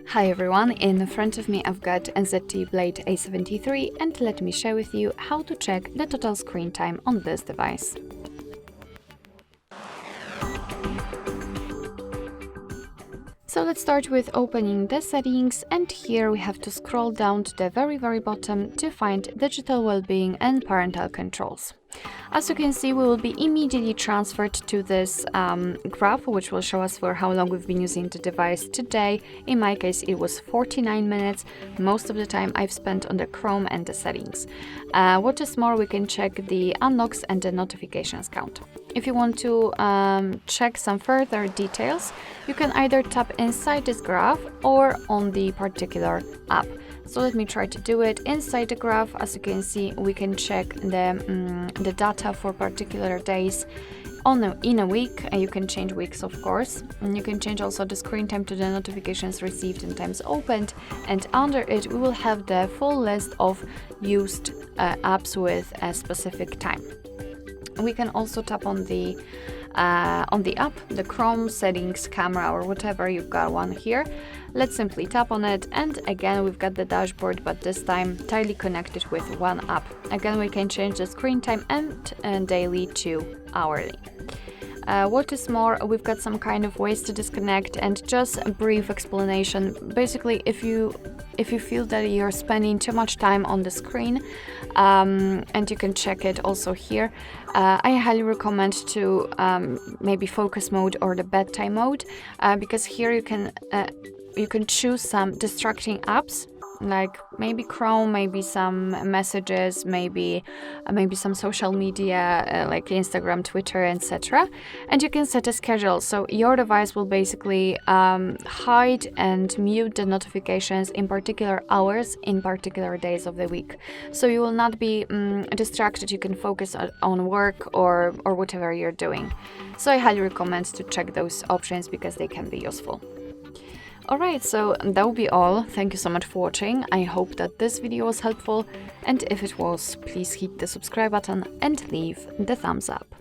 Hi everyone, in front of me I've got a ZTE Blade A73 and let me share with you how to check the total screen time on this device. So let's start with opening the settings, and here we have to scroll down to the very bottom to find digital well-being and parental controls. As you can see, we will be immediately transferred to this graph, which will show us for how long we've been using the device today. In my case, it was 49 minutes. Most of the time I've spent on the Chrome and the settings. What is more, we can check the unlocks and the notifications count. If you want to check some further details, you can either tap inside this graph or on the particular app. So let me try to do it. Inside the graph, as you can see, we can check the data for particular days in a week. You can change weeks, of course, and you can change also the screen time to the notifications received and times opened, and under it we will have the full list of used apps with a specific time. We can also tap on the app, the Chrome settings, camera, or whatever. You've got one here. Let's simply tap on it, and again we've got the dashboard, but this time tightly connected with one app. Again, we can change the screen time and daily to hourly. What is more, we've got some kind of ways to disconnect, and just a brief explanation. Basically, if you feel that you're spending too much time on the screen, and you can check it also here, I highly recommend to maybe focus mode or the bedtime mode, because here you can choose some distracting apps, like maybe Chrome, maybe some messages, maybe some social media like Instagram, Twitter, etc. And you can set a schedule, so your device will basically hide and mute the notifications in particular hours in particular days of the week, so you will not be distracted. You can focus on work or whatever you're doing. So I highly recommend to check those options because they can be useful. Alright, so that will be all. Thank you so much for watching. I hope that this video was helpful, and if it was, please hit the subscribe button and leave the thumbs up.